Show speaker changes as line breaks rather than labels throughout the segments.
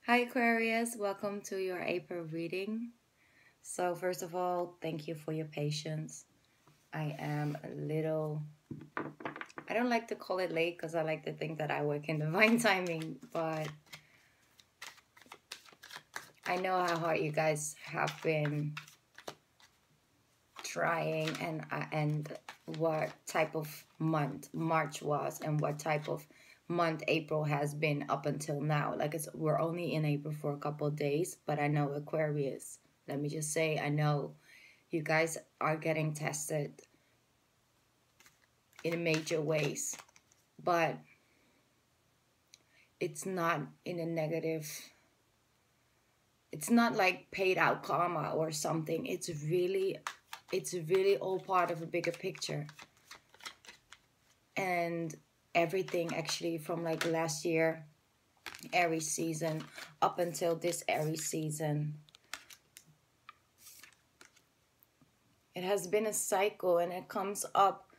Hi Aquarius, welcome to your April reading. So first of all, thank you for your patience. I am a little, I don't like to call it late because I like to think that I work in divine timing, but I know how hard you guys have been trying and what type of month March was and what type of month April has been up until now. We're only in April for a couple of days, but I know Aquarius. Let me just say, I know you guys are getting tested in major ways, but it's not in a negative, it's not like paid out karma or something. It's really all part of a bigger picture. And everything actually from like last year Aries season up until this Aries season, it has been a cycle, and it comes up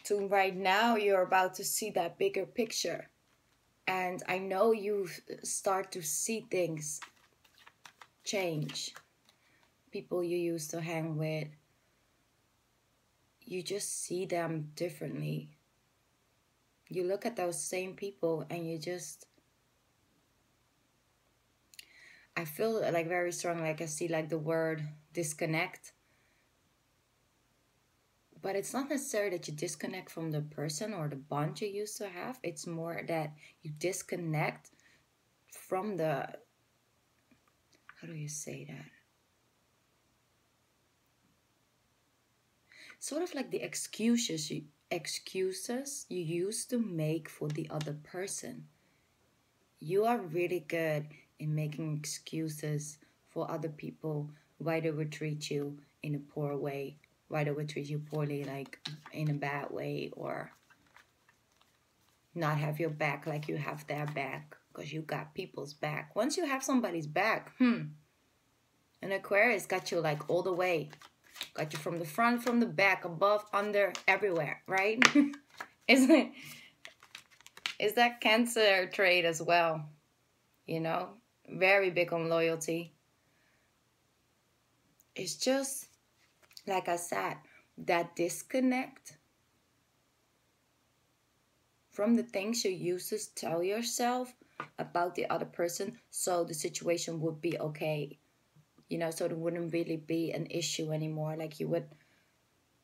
to right now you're about to see that bigger picture. And I know you start to see things change. People you used to hang with, you just see them differently. You look at those same people and I feel like very strong, like I see like the word disconnect. But it's not necessarily that you disconnect from the person or the bond you used to have. It's more that you disconnect from the, how do you say that? Sort of like the excuses you used to make for the other person. You are really good in making excuses for other people why they would treat you in a poor way, why they would treat you poorly, like in a bad way, or not have your back like you have their back, because you got people's back. Once you have somebody's back, an Aquarius got you like all the way. Got you from the front, from the back, above, under, everywhere, right? Isn't it? Is that Cancer trait as well? You know, very big on loyalty. It's just, like I said, that disconnect from the things you used to tell yourself about the other person so the situation would be okay. You know, so there wouldn't really be an issue anymore. Like you would,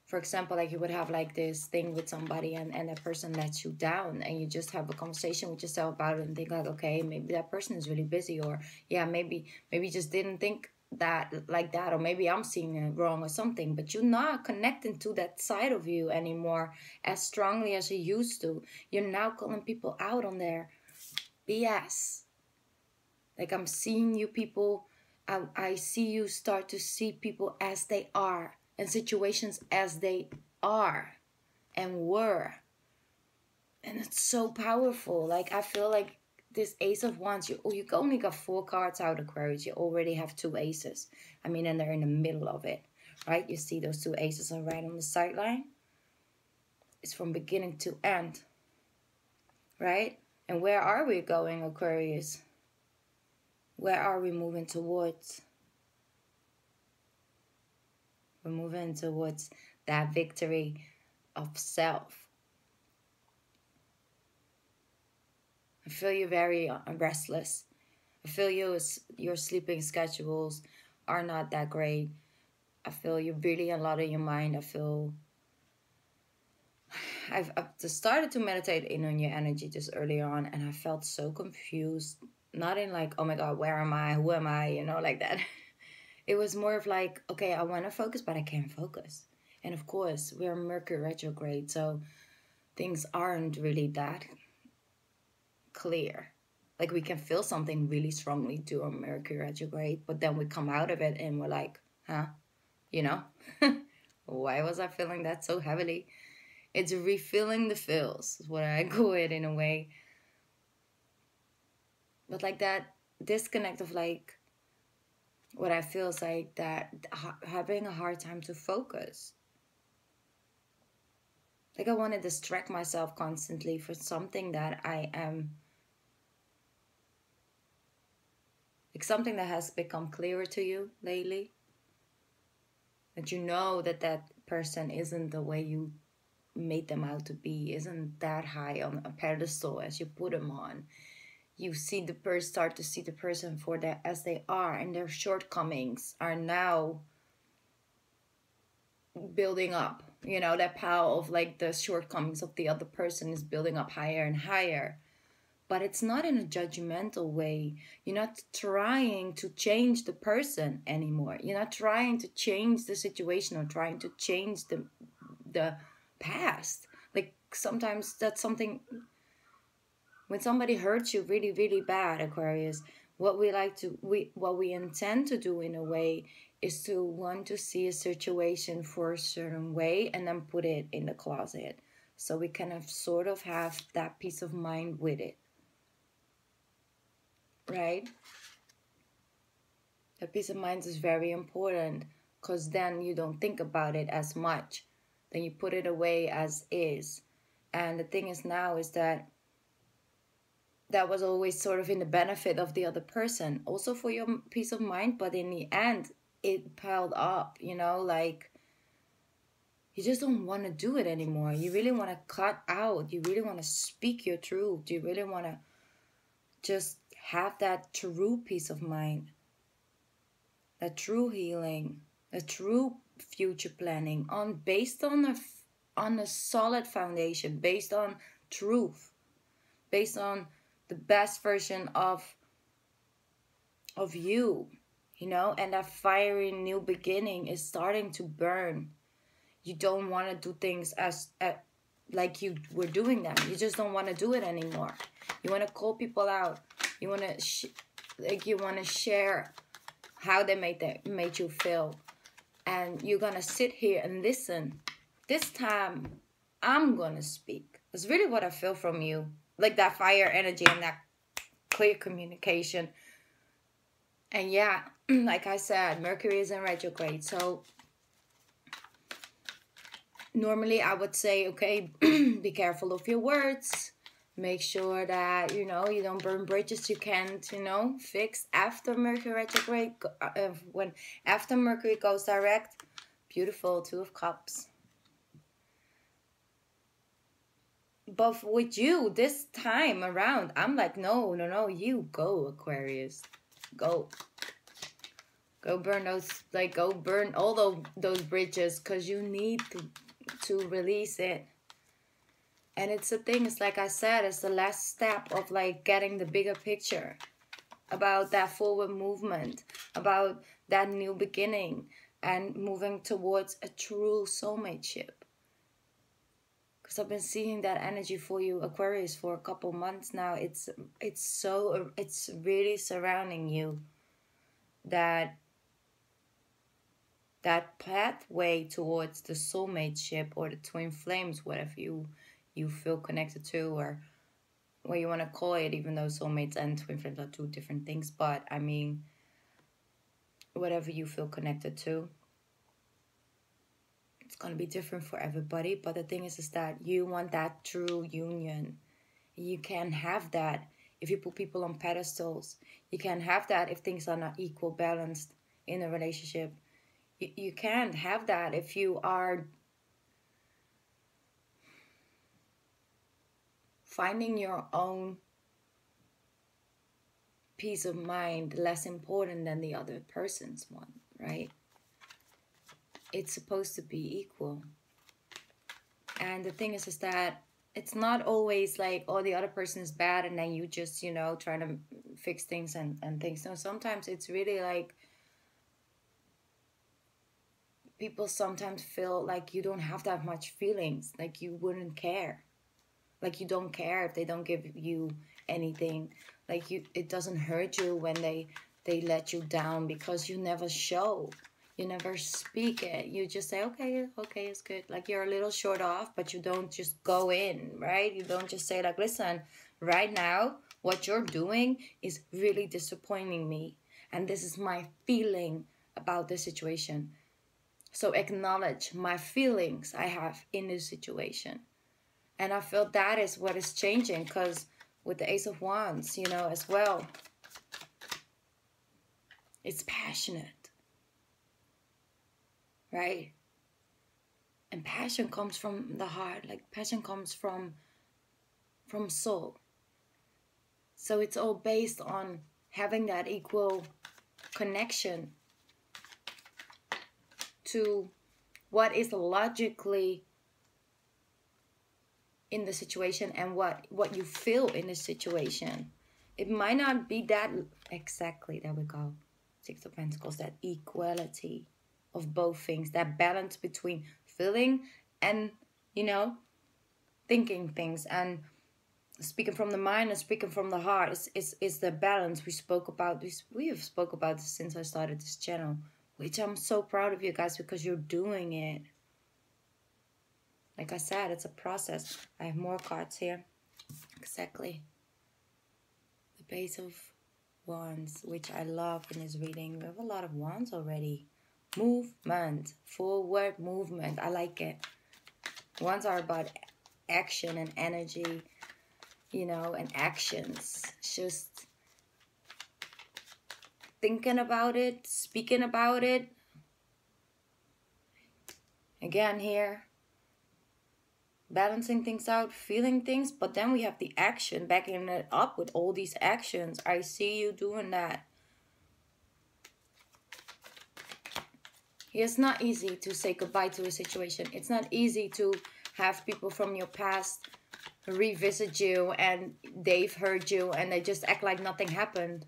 for example, like you would have like this thing with somebody and that person lets you down, and you just have a conversation with yourself about it and think like, okay, maybe that person is really busy, or yeah, maybe just didn't think that like that, or maybe I'm seeing it wrong or something. But you're not connecting to that side of you anymore as strongly as you used to. You're now calling people out on their BS. Like I'm seeing you people, I see you start to see people as they are and situations as they are and were. And it's so powerful. Like I feel like this Ace of Wands, you only got 4 cards out, Aquarius. You already have 2 aces. I mean, and they're in the middle of it, right? You see those 2 aces are right on the sideline. It's from beginning to end, right? And where are we going, Aquarius? Where are we moving towards? We're moving towards that victory of self. I feel you very restless. I feel your sleeping schedules are not that great. I feel you're really a lot in your mind. I feel I've just started to meditate in on your energy just earlier on, and I felt so confused. Not in like, oh my God, where am I? Who am I? You know, like that. It was more of like, okay, I want to focus, but I can't focus. And of course, we're Mercury retrograde, so things aren't really that clear. Like we can feel something really strongly during Mercury retrograde, but then we come out of it and we're like, huh? You know? Why was I feeling that so heavily? It's refilling the feels, is what I call it in a way. But like that disconnect of like, what I feel is like that having a hard time to focus. Like I want to distract myself constantly for something that I am Like something that has become clearer to you lately. That you know that that person isn't the way you made them out to be, isn't that high on a pedestal as you put them on. You see the person, start to see the person for that as they are, and their shortcomings are now building up. You know, that pile of like the shortcomings of the other person is building up higher and higher. But it's not in a judgmental way. You're not trying to change the person anymore. You're not trying to change the situation or trying to change the past. Like sometimes that's something, when somebody hurts you really, really bad, Aquarius, what we intend to do in a way is to want to see a situation for a certain way and then put it in the closet. So we kind of sort of have that peace of mind with it. Right? That peace of mind is very important, because then you don't think about it as much. Then you put it away as is. And the thing is now is that was always sort of in the benefit of the other person, also for your peace of mind, but in the end it piled up, you know, like you just don't want to do it anymore. You really want to cut out, you really want to speak your truth, you really want to just have that true peace of mind, that true healing, a true future planning based on a solid foundation, based on truth, based on the best version of you, you know. And that fiery new beginning is starting to burn. You don't want to do things as like you were doing them. You just don't want to do it anymore. You want to call people out. You want to you want to share how they made you feel, and you're gonna sit here and listen. This time I'm gonna speak. That's really what I feel from you. Like that fire energy and that clear communication. And yeah, like I said, Mercury is in retrograde. So normally I would say, okay, be careful of your words. Make sure that, you know, you don't burn bridges you can't, you know, fix after Mercury retrograde. After Mercury goes direct, beautiful, 2 of Cups. But with you, this time around, I'm like, no, you go, Aquarius. Go burn those, like, go burn all those bridges, because you need to release it. And it's the thing, it's like I said, it's the last step of like getting the bigger picture about that forward movement, about that new beginning, and moving towards a true soulmateship. Because I've been seeing that energy for you, Aquarius, for a couple months now. It's really surrounding you. That pathway towards the soulmateship or the twin flames, whatever you feel connected to, or what you want to call it, even though soulmates and twin flames are 2 different things. But I mean, whatever you feel connected to, it's going to be different for everybody. But the thing is that you want that true union. You can't have that if you put people on pedestals. You can't have that if things are not equal balanced in a relationship. You can't have that if you are finding your own peace of mind less important than the other person's one, right? It's supposed to be equal. And the thing is that it's not always like, oh, the other person is bad and then you just, you know, trying to fix things and things. No, sometimes it's really like, people sometimes feel like you don't have that much feelings, like you wouldn't care. Like you don't care if they don't give you anything. Like it doesn't hurt you when they let you down, because you never show. You never speak it. You just say, okay, it's good. Like you're a little short off, but you don't just go in, right? You don't just say like, listen, right now, what you're doing is really disappointing me. And this is my feeling about this situation. So acknowledge my feelings I have in this situation. And I feel that is what is changing, because with the Ace of Wands, you know, as well. It's passionate, right? And passion comes from the heart. Like passion comes from soul. So it's all based on having that equal connection to what is logically in the situation and what you feel in the situation. It might not be that exactly. There we go. Six of Pentacles, that equality of both things, that balance between feeling and, you know, thinking things, and speaking from the mind and speaking from the heart is the balance. We have spoke about this since I started this channel, which I'm so proud of you guys, because you're doing it. Like I said, it's a process. I have more cards here. Exactly. The Page of Wands, which I love in this reading. We have a lot of wands already. Movement. Forward movement. I like it. Wands are about action and energy, you know, and actions. Just thinking about it, speaking about it. Again here, balancing things out, feeling things, but then we have the action, backing it up with all these actions. I see you doing that. It's not easy to say goodbye to a situation. It's not easy to have people from your past revisit you and they've heard you and they just act like nothing happened.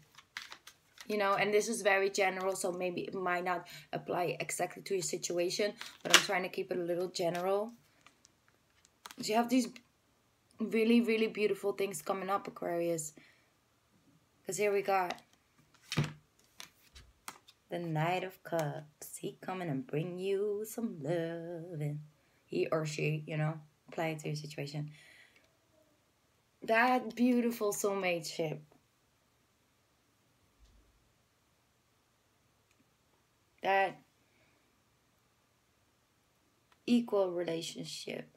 You know, and this is very general, so maybe it might not apply exactly to your situation, but I'm trying to keep it a little general. So you have these really, really beautiful things coming up, Aquarius. Because here we got the Knight of Cups. He coming and bring you some love. And he or she, you know, apply it to your situation. That beautiful soulmate ship. That equal relationship.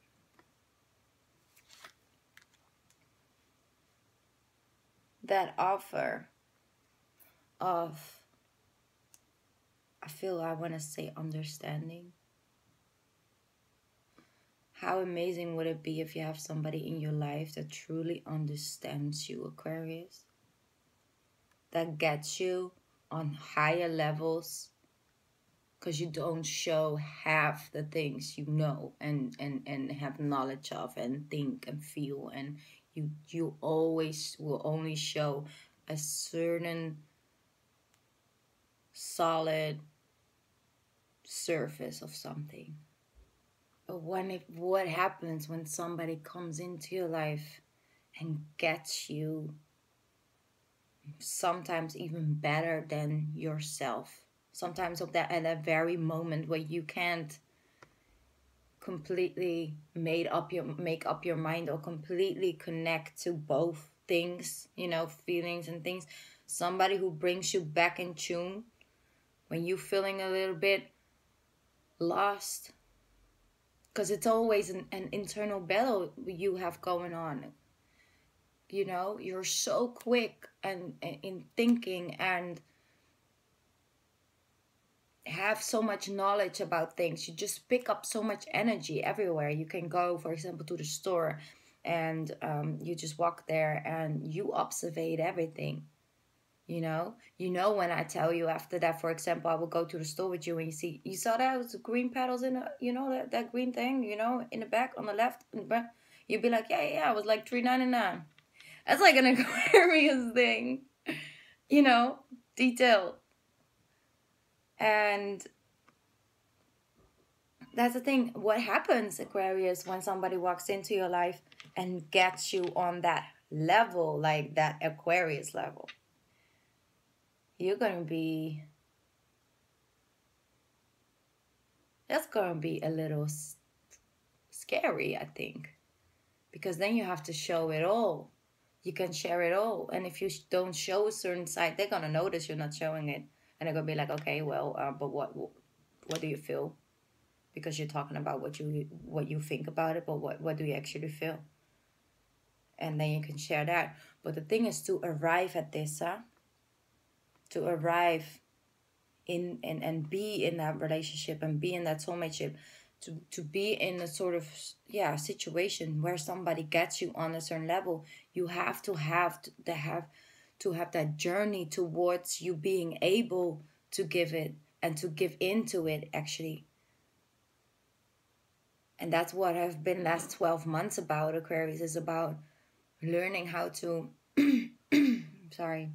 That offer of, I want to say understanding. How amazing would it be if you have somebody in your life that truly understands you, Aquarius? That gets you on higher levels, because you don't show half the things you know and have knowledge of and think and feel, and you always will only show a certain solid surface of something. But what happens when somebody comes into your life and gets you sometimes even better than yourself? Sometimes at that very moment where you can't completely make up your mind or completely connect to both things, you know, feelings and things. Somebody who brings you back in tune when you're feeling a little bit lost, because it's always an internal battle you have going on. You know, you're so quick and in thinking and have so much knowledge about things. You just pick up so much energy everywhere. You can go, for example, to the store and you just walk there and you observe everything. You know when I tell you after that, for example, I will go to the store with you and you saw that was the green petals in the, you know, that green thing, you know, in the back on the left, in the back. You'd be like, yeah, it was like $3.99. That's like an Aquarius thing, you know, detail. And that's the thing. What happens, Aquarius, when somebody walks into your life and gets you on that level, like that Aquarius level? You're going to be... That's going to be a little scary, I think. Because then you have to show it all. You can share it all. And if you don't show a certain side, they're going to notice you're not showing it. And they're going to be like, okay, well, but what do you feel? Because you're talking about what you think about it, but what do you actually feel? And then you can share that. But the thing is to arrive at this, to arrive in and be in that relationship and be in that soulmateship, to be in a sort of situation where somebody gets you on a certain level, you have to have that journey towards you being able to give it and to give into it, actually. And that's what I've been last 12 months about, Aquarius, is about learning how to sorry.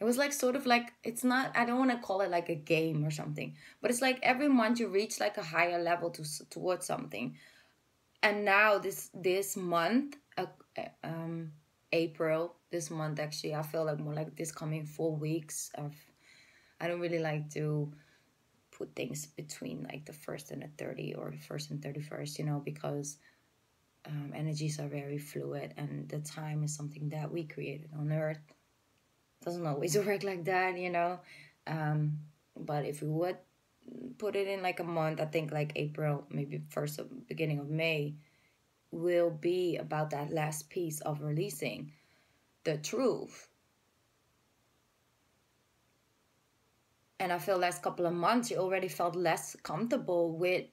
It was like sort of like, it's not, I don't want to call it like a game or something, but it's like every month you reach like a higher level towards something. And now this month, April, this month actually, I feel like more like this coming 4 weeks of, I don't really like to put things between like the 1st and the 30 or the 1st and 31st, because energies are very fluid, and the time is something that we created on Earth. Doesn't always work like that, but if we would put it in like a month, I think like April, maybe first of beginning of May, will be about that last piece of releasing the truth. And I feel last couple of months you already felt less comfortable with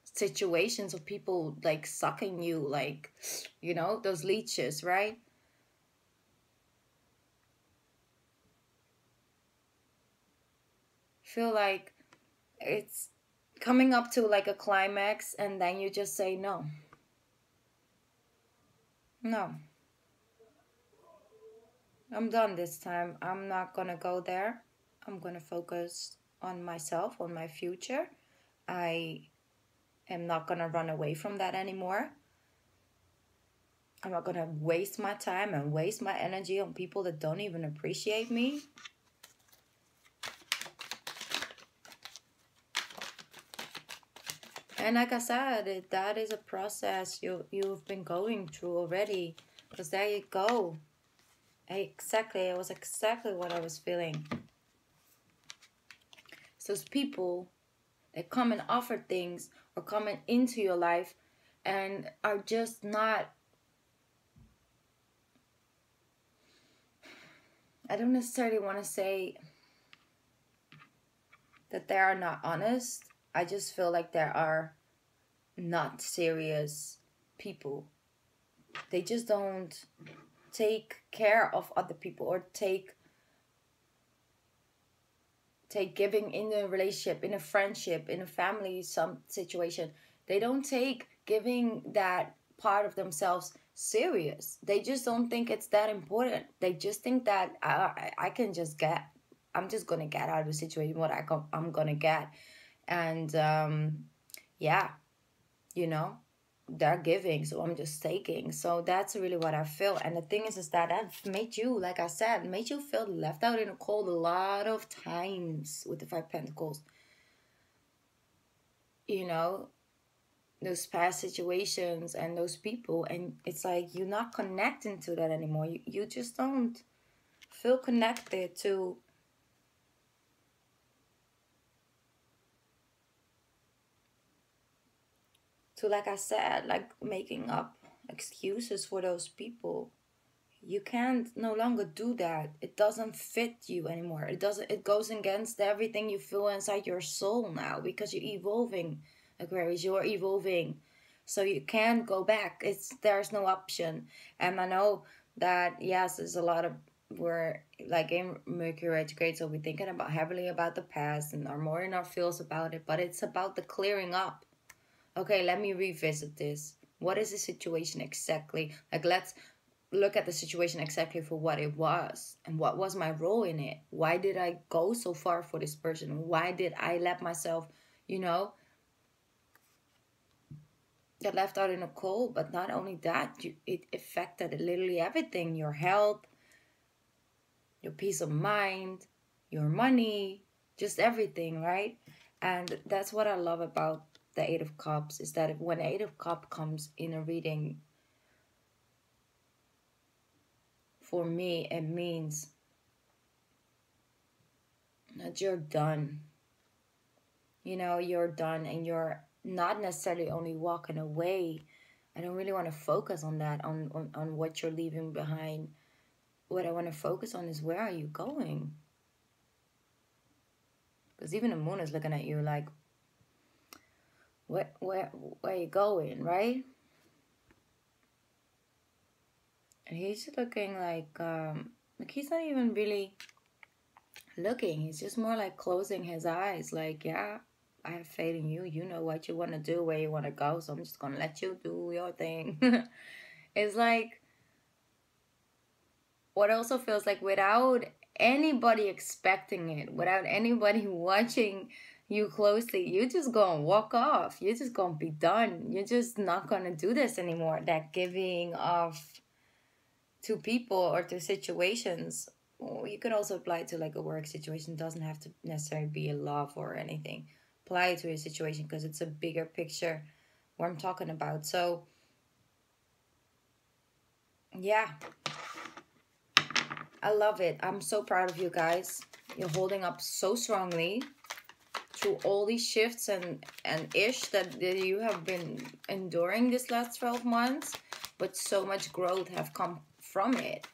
situations of people like sucking you, like, those leeches, right? Feel like it's coming up to like a climax, and then you just say no, I'm done this time. I'm not gonna go there. I'm gonna focus on myself, on my future. I am not gonna run away from that anymore. I'm not gonna waste my time and waste my energy on people that don't even appreciate me. And like I said, that is a process you've been going through already. Because there you go. Exactly, it was exactly what I was feeling. So those people that come and offer things or come into your life and are just not, I don't necessarily want to say that they are not honest. I just feel like there are not serious people. They just don't take care of other people, or take giving in a relationship, in a friendship, in a family, some situation. They don't take giving that part of themselves serious. They just don't think it's that important. They just think that I can just get, I'm just gonna get out of the situation what I'm gonna get. And they're giving, so I'm just taking. So that's really what I feel. And the thing is that made you, like I said, made you feel left out in the cold a lot of times with the 5 Pentacles. Those past situations and those people, and it's like you're not connecting to that anymore. You just don't feel connected to like I said, like making up excuses for those people. You can't no longer do that. It doesn't fit you anymore. It goes against everything you feel inside your soul now, because you're evolving, Aquarius. You're evolving. So you can't go back. There's no option. And I know that, yes, there's a lot of, we're like in Mercury retrograde, so we're thinking about heavily about the past and are more in our feels about it, but it's about the clearing up. Okay, let me revisit this. What is the situation exactly? Like, let's look at the situation exactly for what it was, and what was my role in it. Why did I go so far for this person? Why did I let myself, get left out in the cold? But not only that, it affected literally everything. Your health, your peace of mind, your money, just everything, right? And that's what I love about the 8 of Cups, is that when 8 of Cups comes in a reading, for me, it means that you're done. You're done, and you're not necessarily only walking away. I don't really want to focus on that, on what you're leaving behind. What I want to focus on is, where are you going? Because even the moon is looking at you like, where are you going, right? And he's looking like he's not even really looking. He's just more like closing his eyes. Like, yeah, I have faith in you. You know what you want to do, where you want to go. So I'm just going to let you do your thing. It's like, what also feels like without anybody expecting it, without anybody watching you closely, you just gonna walk off. You're just gonna be done. You're just not gonna do this anymore. That giving of to people or to situations. Or you could also apply it to like a work situation. It doesn't have to necessarily be a love or anything. Apply it to a situation because it's a bigger picture what I'm talking about. So yeah, I love it. I'm so proud of you guys. You're holding up so strongly through all these shifts and ish that you have been enduring this last 12 months. But so much growth have come from it.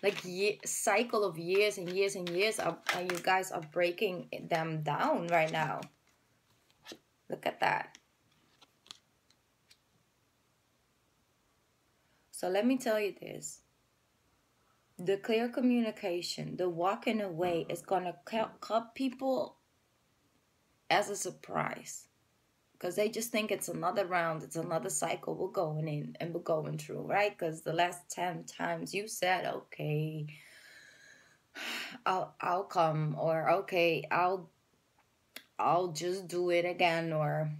Like cycle of years and years and years. You guys are breaking them down right now. Look at that. So let me tell you this. The clear communication, the walking away is going to cut people as a surprise. Because they just think it's another round, it's another cycle we're going in and we're going through, right? Because the last 10 times you said, okay, I'll come, or okay, I'll just do it again, or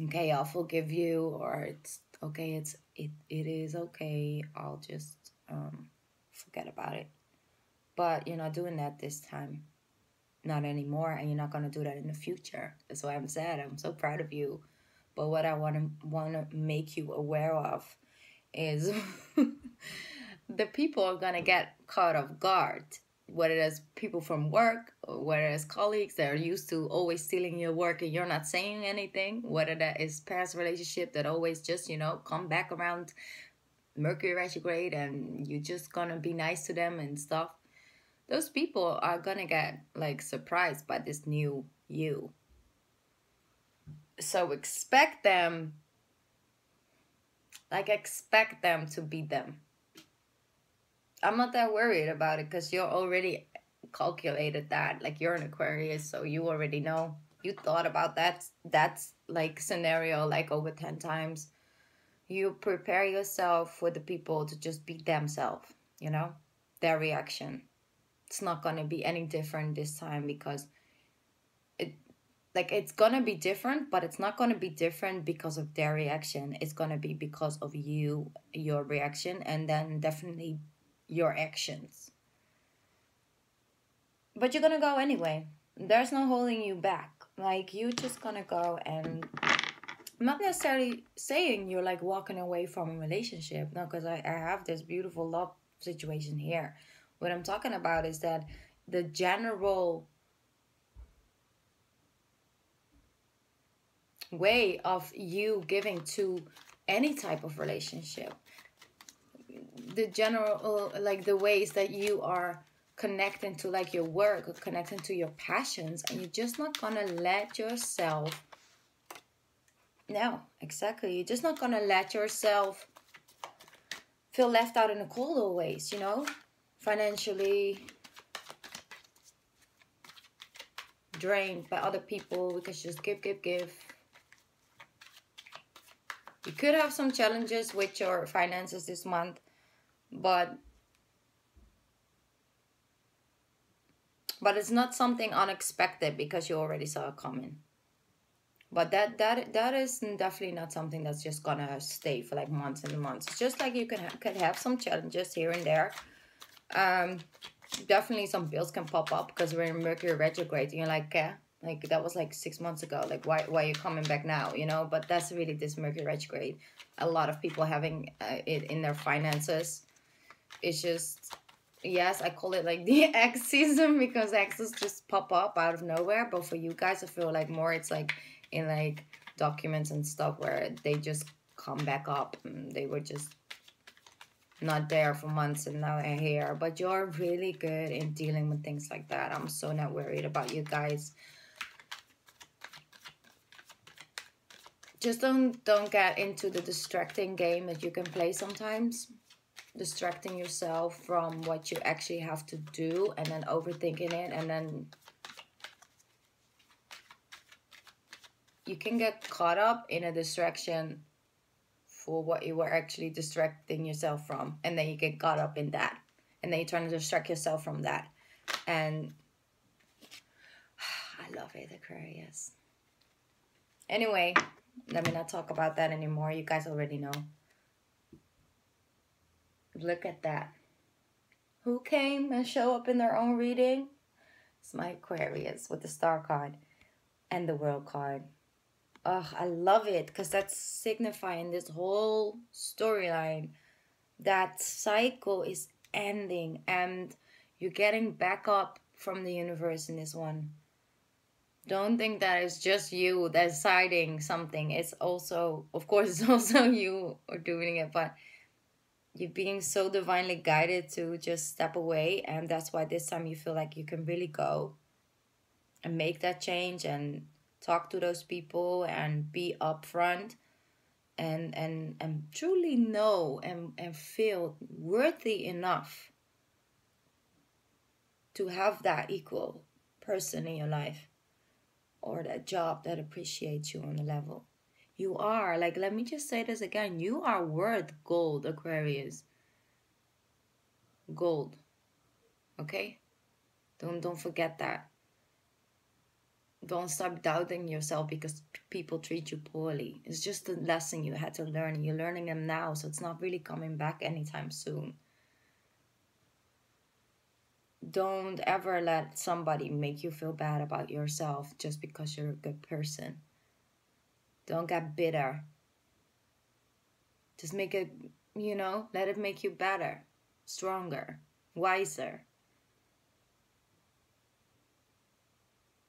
okay, I'll forgive you, or it's okay, it is okay, I'll just forget about it. But you're not doing that this time. Not anymore, and you're not going to do that in the future. That's why I'm sad. I'm so proud of you. But what I want to make you aware of is the people are going to get caught off guard. Whether it's people from work, or whether it's colleagues that are used to always stealing your work and you're not saying anything. Whether that is past relationship that always just, come back around Mercury retrograde and you're just going to be nice to them and stuff. Those people are going to get like surprised by this new you. So expect them to be them. I'm not that worried about it because you're already calculated that. Like, you're an Aquarius, so you already know. You thought about that's like scenario like over 10 times. You prepare yourself for the people to just be themselves, their reaction. It's not going to be any different this time because it's going to be different, but it's not going to be different because of their reaction. It's going to be because of you, your reaction, and then definitely your actions. But you're going to go anyway. There's no holding you back. Like, you're just going to go, and I'm not necessarily saying you're like walking away from a relationship. No, because I have this beautiful love situation here. What I'm talking about is that the general way of you giving to any type of relationship, the general, like the ways that you are connecting to like your work or connecting to your passions, and you're just not gonna let yourself, no, exactly, you're just not gonna let yourself feel left out in the cold always, financially drained by other people because just give. You could have some challenges with your finances this month, but it's not something unexpected because you already saw it coming. But that is definitely not something that's just gonna stay for like months and months. It's just like you could have some challenges here and there. Definitely some bills can pop up because we're in Mercury retrograde. And you're like, yeah, like that was like 6 months ago. Like, why are you coming back now? But that's really this Mercury retrograde. A lot of people having it in their finances. It's just, yes, I call it like the X season because X's just pop up out of nowhere. But for you guys, I feel like more it's like in like documents and stuff where they just come back up. And they were just not there for months and now I'm here. But you're really good in dealing with things like that. I'm so not worried about you guys. Just don't get into the distracting game that you can play sometimes. Distracting yourself from what you actually have to do and then overthinking it, and then you can get caught up in a distraction for what you were actually distracting yourself from, and then you get caught up in that, and then you're trying to distract yourself from that. And I love it, Aquarius. Anyway, let me not talk about that anymore. You guys already know. Look at that. Who came and show up in their own reading? It's my Aquarius with the star card and the world card. Oh, I love it because that's signifying this whole storyline. That cycle is ending and you're getting back up from the universe in this one. Don't think that it's just you deciding something. It's also, of course, it's also you are doing it, but you're being so divinely guided to just step away. And that's why this time you feel like you can really go and make that change and talk to those people and be upfront and truly know and feel worthy enough to have that equal person in your life or that job that appreciates you on a level. You are, like, let me just say this again. You are worth gold, Aquarius. Gold. Okay? Don't forget that. Don't stop doubting yourself because people treat you poorly. It's just a lesson you had to learn. You're learning them now, so it's not really coming back anytime soon. Don't ever let somebody make you feel bad about yourself just because you're a good person. Don't get bitter. Just make it, let it make you better, stronger, wiser.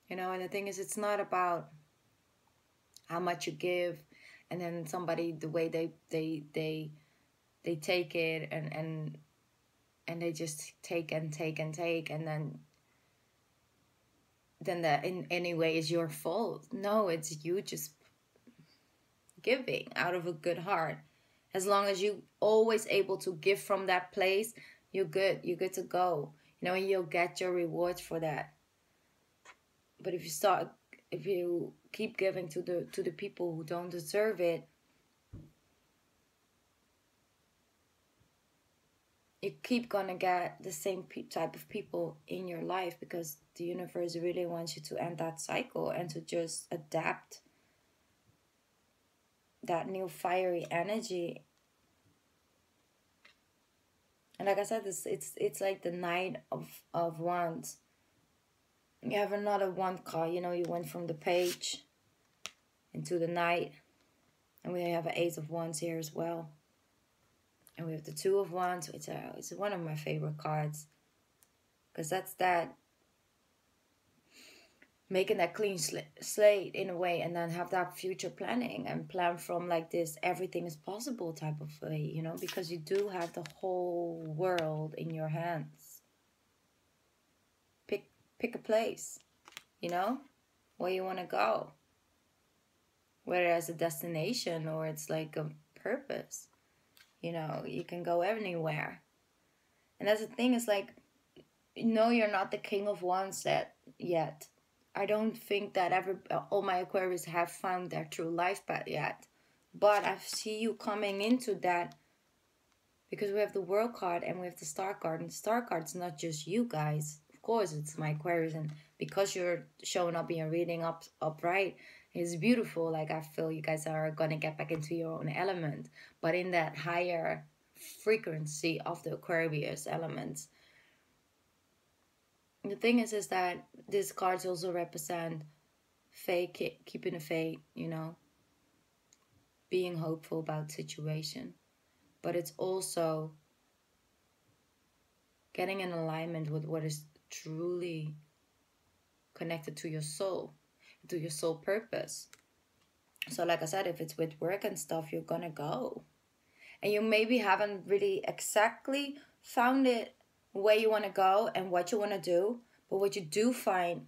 And the thing is, it's not about how much you give and then somebody, the way they take it and they just take and take and take, and then that in any way is your fault. No, it's you just giving out of a good heart. As long as you always able to give from that place, you're good to go. And you'll get your rewards for that. But if you keep giving to the people who don't deserve it, you keep gonna get the same type of people in your life, because the universe really wants you to end that cycle and to just adapt that new fiery energy. And like I said, it's like the Knight of Wands. You have another wand card. You went from the page into the Knight, and we have an Ace of Wands here as well. And we have the Two of Wands. It's one of my favorite cards, because that's that making that clean slate in a way, and then have that future planning and plan from like this everything is possible type of way, because you do have the whole world in your hands. Pick a place, where you want to go, whether it's a destination or it's like a purpose. You can go anywhere. And that's the thing, is like, you're not the King of Wands yet. I don't think that all my Aquarius have found their true life path yet. But I see you coming into that, because we have the World card and we have the Star card. And the Star card's not just you guys. Of course, it's my Aquarius. And because you're showing up in your reading upright, it's beautiful. Like, I feel you guys are going to get back into your own element. But in that higher frequency of the Aquarius elements. The thing is that these cards also represent faith, keeping the faith, being hopeful about the situation. But it's also getting in alignment with what is truly connected to your soul purpose. So like I said, if it's with work and stuff, you're gonna go. and you maybe haven't really exactly found it where you want to go and what you want to do, but what you do find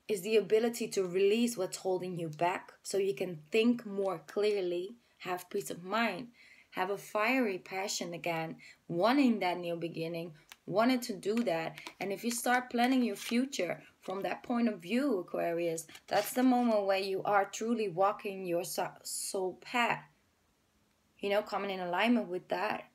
is the ability to release what's holding you back so you can think more clearly, have peace of mind, have a fiery passion again, wanting that new beginning, wanting to do that. And if you start planning your future from that point of view, Aquarius, that's the moment where you are truly walking your soul path, you know, coming in alignment with that.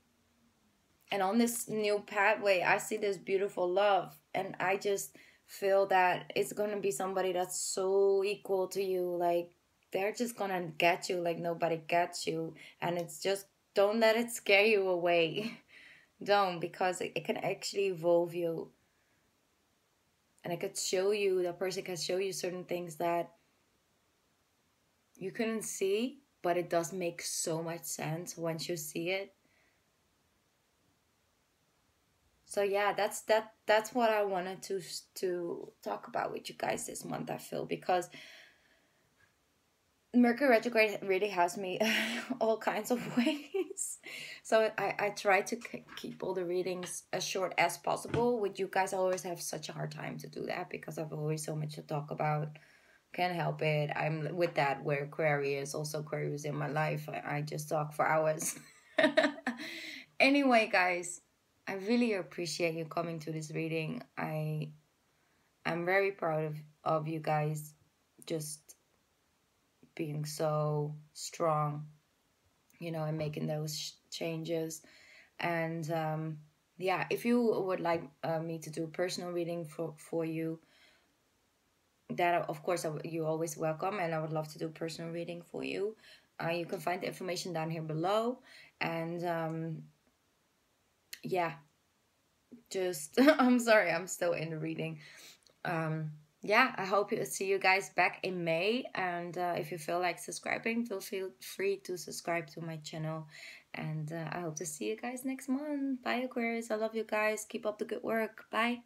And on this new pathway, I see this beautiful love, and I just feel that it's gonna be somebody that's so equal to you. Like, they're just gonna get you like nobody gets you. And it's just, don't let it scare you away. Don't, because it can actually evolve you. And it could show you, the person can show you certain things that you couldn't see, but it does make so much sense once you see it. So yeah, that's what I wanted to talk about with you guys this month, I feel, because Mercury retrograde really has me all kinds of ways. So I try to keep all the readings as short as possible. With you guys, I always have such a hard time to do that because I've always so much to talk about. Can't help it. I'm with that where Aquarius, also Aquarius in my life. I just talk for hours. Anyway, guys, I really appreciate you coming to this reading. I'm very proud of you guys just being so strong, you know, and making those changes. And yeah, if you would like me to do a personal reading for you, that of course you're always welcome, and I would love to do a personal reading for you. You can find the information down here below. And yeah, just I'm sorry, I'm still in the reading. Yeah, I hope to see you guys back in May. And if you feel like subscribing, feel free to subscribe to my channel. And I hope to see you guys next month. Bye, Aquarius. I love you guys. Keep up the good work. Bye.